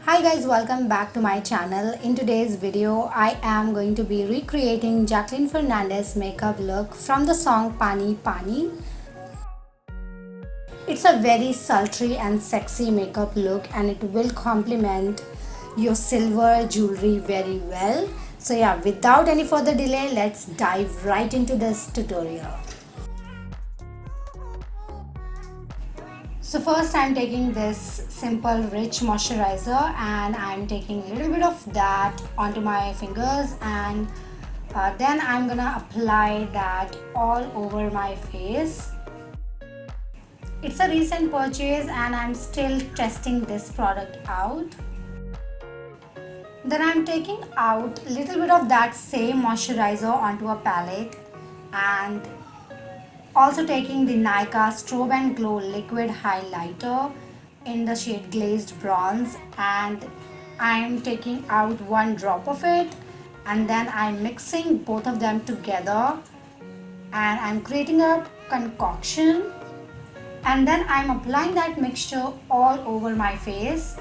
Hi guys, welcome back to my channel. In today's video, I am going to be recreating Jacqueline Fernandez makeup look from the song Pani Pani. It's a very sultry and sexy makeup look and it will complement your silver jewelry very well. So yeah, without any further delay, let's dive right into this tutorial. So first I'm taking this simple rich moisturizer and I'm taking a little bit of that onto my fingers and then I'm gonna apply that all over my face. It's a recent purchase and I'm still testing this product out. Then I'm taking out a little bit of that same moisturizer onto a palette and also taking the Nykaa Strobe and Glow liquid highlighter in the shade Glazed Bronze, and I'm taking out one drop of it and then I'm mixing both of them together and I'm creating a concoction and then I'm applying that mixture all over my face.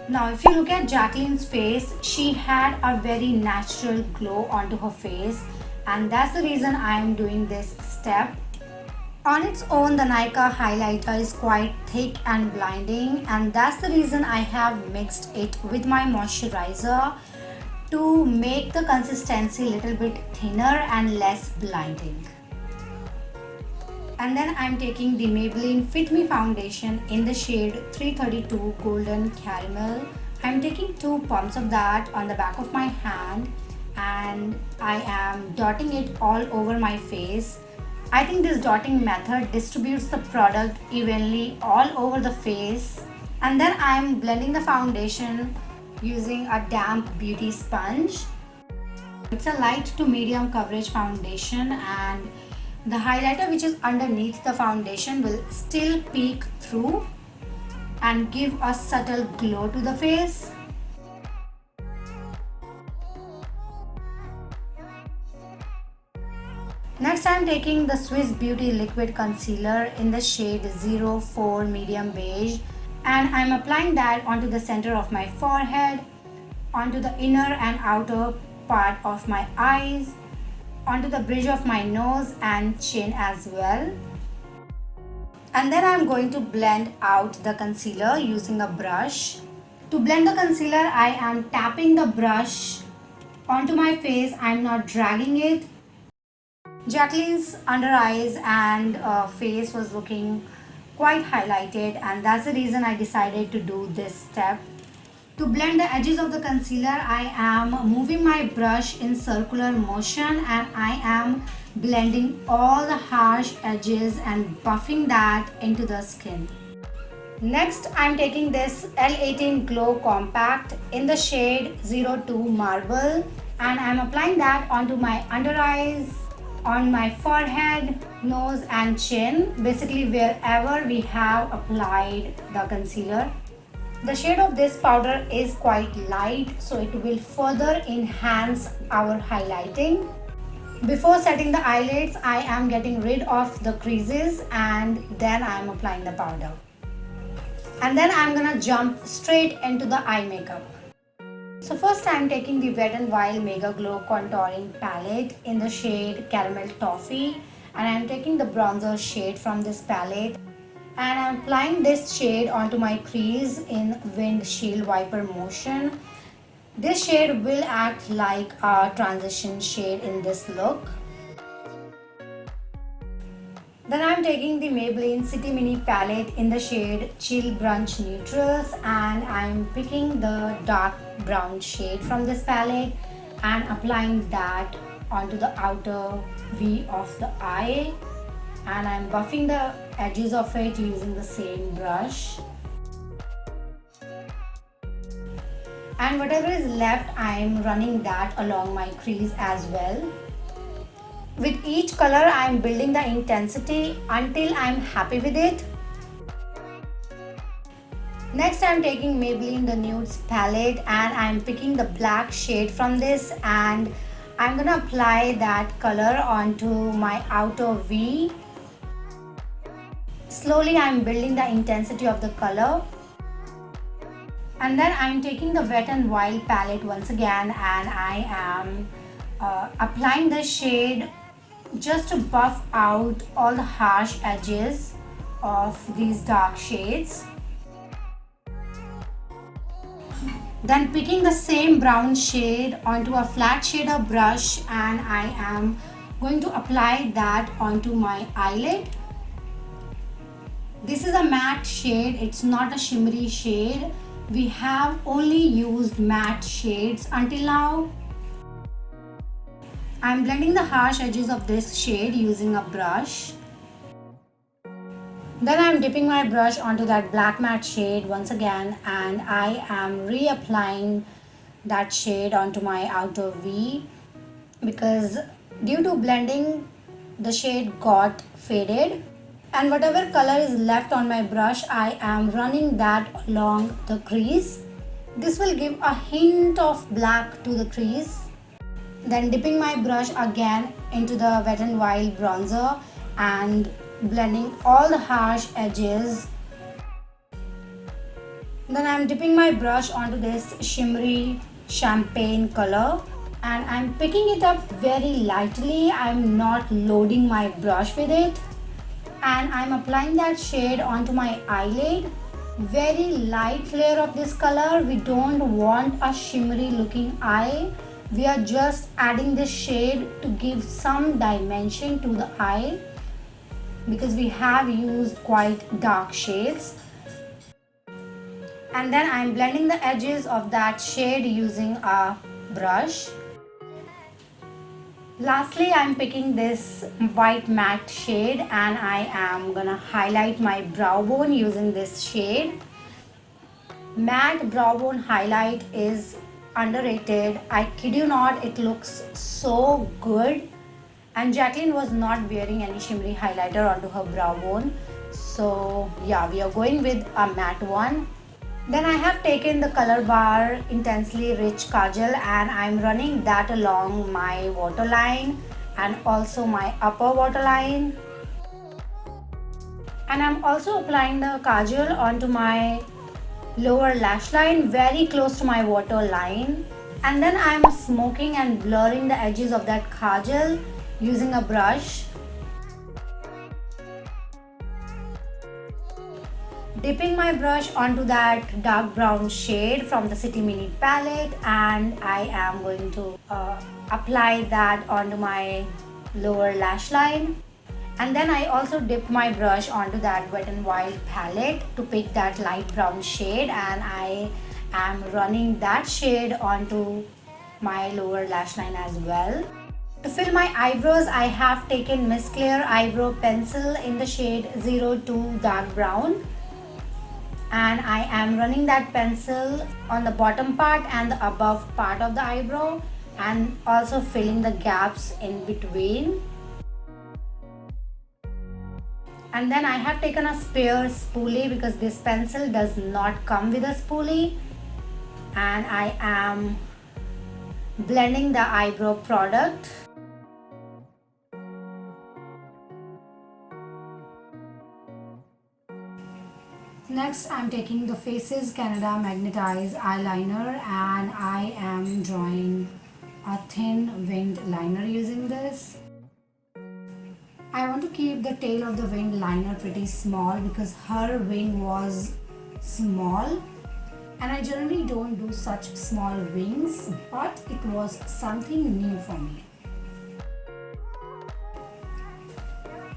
Now if you look at Jacqueline's face, she had a very natural glow onto her face and that's the reason I am doing this step. On its own, the Nykaa highlighter is quite thick and blinding and that's the reason I have mixed it with my moisturizer to make the consistency a little bit thinner and less blinding. And then I'm taking the Maybelline Fit Me foundation in the shade 332 Golden Caramel. I'm taking 2 pumps of that on the back of my hand and I am dotting it all over my face. I think this dotting method distributes the product evenly all over the face. And then I'm blending the foundation using a damp beauty sponge. It's a light to medium coverage foundation and the highlighter which is underneath the foundation will still peek through and give a subtle glow to the face. Next I'm taking the Swiss Beauty Liquid Concealer in the shade 04 Medium Beige and I'm applying that onto the center of my forehead, onto the inner and outer part of my eyes, onto the bridge of my nose and chin as well. And then I'm going to blend out the concealer using a brush. To blend the concealer, I am tapping the brush onto my face. I'm not dragging it. Jacqueline's under eyes and face was looking quite highlighted and that's the reason I decided to do this step. To blend the edges of the concealer, I am moving my brush in circular motion and I am blending all the harsh edges and buffing that into the skin. Next, I'm taking this L18 Glow Compact in the shade 02 Marble and I'm applying that onto my under eyes, on my forehead, nose and chin, basically wherever we have applied the concealer. The shade of this powder is quite light, so it will further enhance our highlighting. Before setting the eyelids, I am getting rid of the creases and then I am applying the powder. And then I'm gonna jump straight into the eye makeup. So first I'm taking the Wet n Wild Mega Glow Contouring Palette in the shade Caramel Toffee and I'm taking the bronzer shade from this palette and I'm applying this shade onto my crease in windshield wiper motion. This shade will act like a transition shade in this look. Then I'm taking the Maybelline City Mini palette in the shade Chill Brunch Neutrals and I'm picking the dark brown shade from this palette and applying that onto the outer V of the eye and I'm buffing the edges of it using the same brush. And whatever is left, I'm running that along my crease as well. With each color, I'm building the intensity until I'm happy with it. Next, I'm taking Maybelline the Nudes palette and I'm picking the black shade from this and I'm gonna apply that color onto my outer V. Slowly, I'm building the intensity of the color. And then I'm taking the Wet n Wild palette once again, and I am applying the shade just to buff out all the harsh edges of these dark shades. Then picking the same brown shade onto a flat shader brush, and I am going to apply that onto my eyelid. This is a matte shade, it's not a shimmery shade. We have only used matte shades until now. I'm blending the harsh edges of this shade using a brush. Then I'm dipping my brush onto that black matte shade once again, and I am reapplying that shade onto my outer V, because due to blending the shade got faded, and whatever color is left on my brush I am running that along the crease. This will give a hint of black to the crease. Then dipping my brush again into the Wet n Wild bronzer and blending all the harsh edges. Then I'm dipping my brush onto this shimmery champagne color, and I'm picking it up very lightly. I'm not loading my brush with it, and I'm applying that shade onto my eyelid. Very light layer of this color. We don't want a shimmery looking eye. We are just adding this shade to give some dimension to the eye, because we have used quite dark shades. And then I'm blending the edges of that shade using a brush. Lastly, I'm picking this white matte shade, and I am gonna highlight my brow bone using this shade. Matte brow bone highlight is underrated. I kid you not, it looks so good. And Jacqueline was not wearing any shimmery highlighter onto her brow bone, so yeah, we are going with a matte one. Then I have taken the Color Bar Intensely Rich Kajal, and I'm running that along my waterline and also my upper waterline. And I'm also applying the kajal onto my lower lash line very close to my waterline. And then I'm smoking and blurring the edges of that kajal using a brush. Dipping my brush onto that dark brown shade from the City Mini palette, and I am going to apply that onto my lower lash line. And then I also dip my brush onto that Wet n Wild palette to pick that light brown shade, and I am running that shade onto my lower lash line as well. To fill my eyebrows, I have taken Miss Clear eyebrow pencil in the shade 02 dark brown, and I am running that pencil on the bottom part and the above part of the eyebrow, and also filling the gaps in between. And then I have taken a spare spoolie because this pencil does not come with a spoolie, and I am blending the eyebrow product. Next, I'm taking the Faces Canada Magnetized eyeliner, and I am drawing a thin winged liner using this. I want to keep the tail of the winged liner pretty small because her wing was small, and I generally don't do such small wings, but it was something new for me.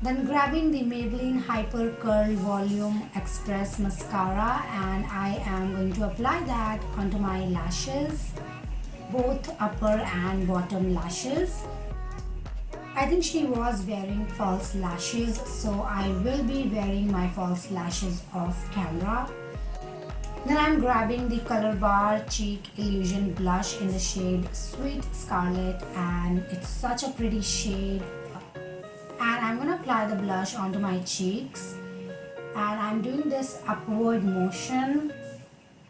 Then grabbing the Maybelline Hyper Curl Volume Express Mascara, and I am going to apply that onto my lashes, both upper and bottom lashes. I think she was wearing false lashes, so I will be wearing my false lashes off camera. Then I'm grabbing the Color Bar Cheek Illusion Blush in the shade Sweet Scarlet, and it's such a pretty shade. And I'm going to apply the blush onto my cheeks, and I'm doing this upward motion,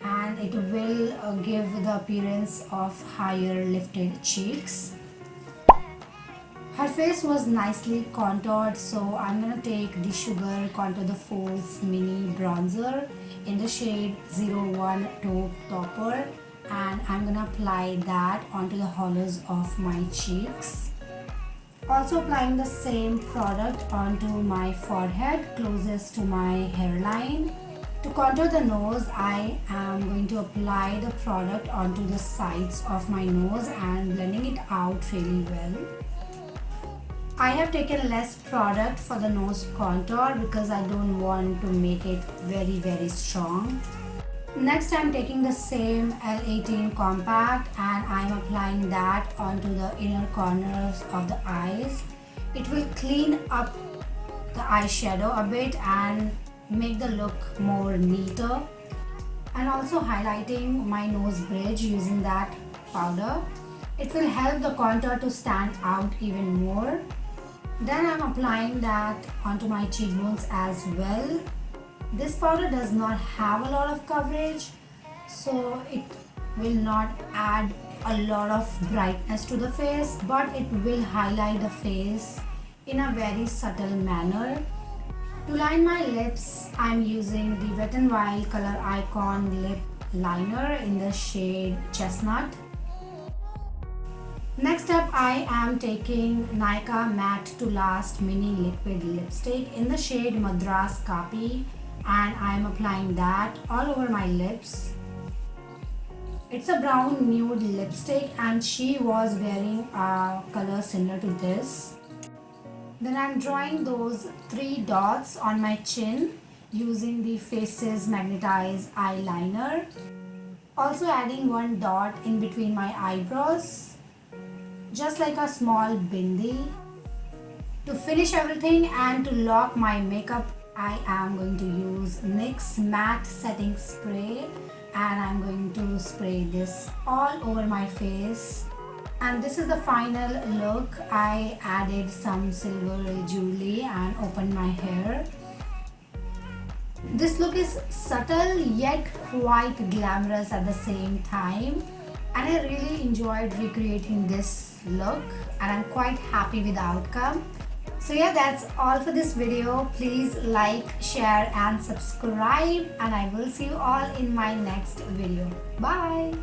and it will give the appearance of higher lifted cheeks. Her face was nicely contoured, so I'm gonna take the Sugar Contour the Force Mini Bronzer in the shade 01 Taupe Topper, and I'm gonna apply that onto the hollows of my cheeks. Also applying the same product onto my forehead closest to my hairline. To contour the nose, I am going to apply the product onto the sides of my nose and blending it out really well. I have taken less product for the nose contour because I don't want to make it very strong. Next, I'm taking the same L18 compact and I'm applying that onto the inner corners of the eyes. It will clean up the eyeshadow a bit and make the look more neater. And also highlighting my nose bridge using that powder. It will help the contour to stand out even more. Then I'm applying that onto my cheekbones as well. This powder does not have a lot of coverage, so it will not add a lot of brightness to the face, but it will highlight the face in a very subtle manner. To line my lips, I'm using the Wet n Wild Color Icon Lip Liner in the shade Chestnut. Next up, I am taking Nykaa Matte to Last Mini Liquid Lipstick in the shade Madras Kapi, and I am applying that all over my lips. It's a brown nude lipstick and she was wearing a color similar to this. Then I'm drawing those 3 dots on my chin using the Faces Magnetize eyeliner. Also adding 1 dot in between my eyebrows, just like a small bindi. To finish everything and to lock my makeup, I am going to use NYX Matte Setting Spray and I'm going to spray this all over my face. And this is the final look. I added some silver jewelry and opened my hair. This look is subtle yet quite glamorous at the same time, and I really enjoyed recreating this look and I'm quite happy with the outcome. So yeah, that's all for this video. Please like, share and subscribe, and I will see you all in my next video. Bye.